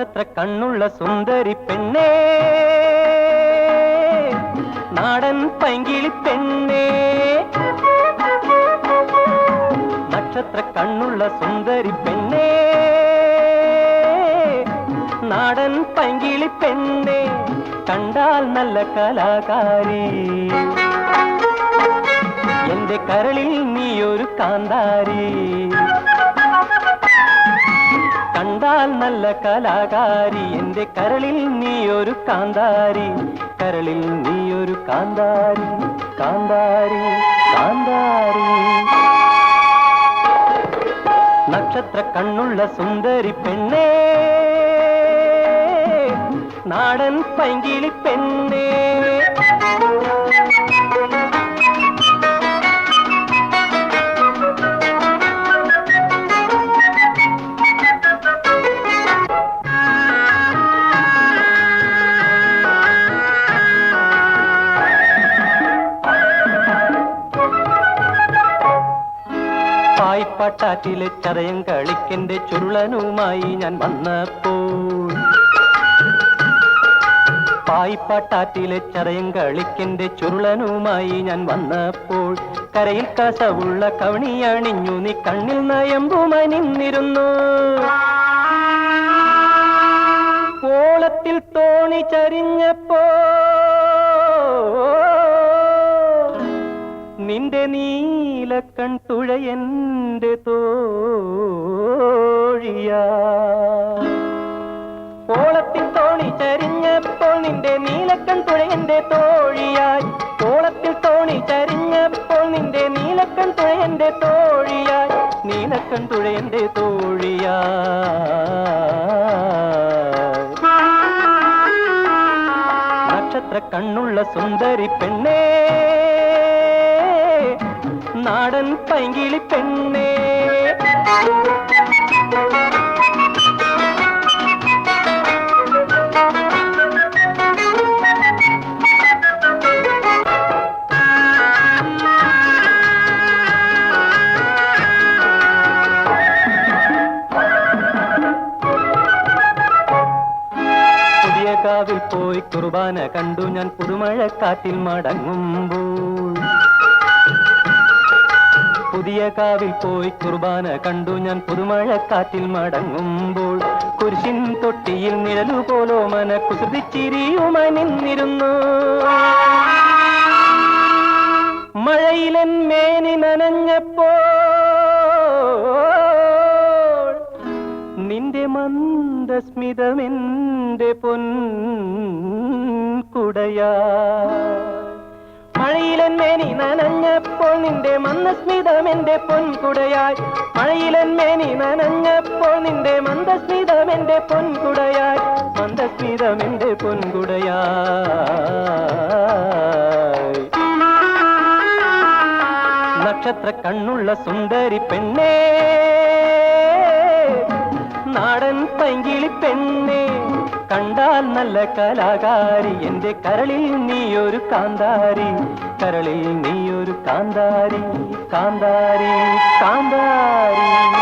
നക്ഷത്ര കണ്ണുള്ള സുന്ദരി പെണ്ണേ, നാടൻ പൈങ്കിളി പെണ്ണേ. നക്ഷത്ര കണ്ണുള്ള സുന്ദരി പെണ്ണേ, നാടൻ പൈങ്കിളി പെണ്ണേ. കണ്ടാൽ നല്ല കലാകാരി, എന്റെ കരളിൽ നീയൊരു കാന്താരി. കണ്ടാൽ നല്ല കലാകാരി, എന്റെ കരളിൽ നീയൊരു കാന്താരി. കരളിൽ നീയൊരു കാന്താരി, കാന്താരി, കാന്താരി. നക്ഷത്ര കണ്ണുള്ള സുന്ദരി പെണ്ണേ, നാടൻ പൈങ്കിളി പെണ്ണേ. പായിപ്പാട്ടാറ്റിലെ ചതയം കളിക്കെന്റെ ചുരുളനുമായി ഞാൻ വന്നപ്പോൾ, പായിപ്പാട്ടാറ്റിലെ ചതയം കളിക്കെന്റെ ചുരുളനുമായി ഞാൻ വന്നപ്പോൾ, കരയിൽ കസവുള്ള കവണിയണിഞ്ഞു നീ കണ്ണിൽ നയമ്പുമായി നിന്നിരുന്നു. ഓളത്തിൽ തോണി ചരിഞ്ഞപ്പോ നിന്റെ നീലക്കൺ തുഴയന്റെ തോഴിയാ. ഓളത്തിൽ തോണി ചരിഞ്ഞപ്പോൾ നിന്റെ നീലക്കൺ തുഴയന്റെ തോഴിയായി. ഓളത്തിൽ തോണി ചരിഞ്ഞപ്പോൾ നിന്റെ നീലക്കൺ തുഴയന്റെ തോഴിയായി. നീലക്കൺ തുഴയന്റെ തോഴിയായി. നക്ഷത്ര കണ്ണുള്ള സുന്ദരി പെണ്ണേ, നാടൻ പൈങ്കിളി പെണ്ണേ. പുതിയ കാവിൽ പോയി കുർബാന കണ്ടു ഞാൻ പുതുമഴക്കാറ്റിൽ മടങ്ങുമ്പോൾ. പുതിയ കാവിൽ പോയി കുർബാന കണ്ടു ഞാൻ പുതുമഴക്കാറ്റിൽ മടങ്ങുമ്പോൾ, കുരിശിൻ തൊട്ടിയിൽ നിഴലുപോലോ മന കുസൃതിച്ചിരിയുമായി നിന്നിരുന്നു. മഴയിലൻ മേനി നനഞ്ഞപ്പോൾ നിന്റെ മന്ദസ്മിതമെന്റെ പൊൻകുടയാ. മഴയിലൻ മേനി നനഞ്ഞപ്പോൾ നിന്റെ മന്ദസ്മിതമെന്റെ പൊൻകുടയായി. മഴയിലൻ മേനി നനഞ്ഞപ്പോൾ നിന്റെ മന്ദസ്മിതമെന്റെ പൊൻകുടയായി. മന്ദസ്മിതമെന്റെ പൊൻകുടയായി. നക്ഷത്ര കണ്ണുള്ള സുന്ദരി പെണ്ണേ, നാടൻ പൈങ്കിളി പെണ്ണേ. കണ്ടാൽ നല്ല കലാകാരി, എന്റെ കരളിൽ നീയൊരു കാന്താരി. കരളിൽ നീയൊരു കാന്താരി, കാന്താരി, കാന്താരി.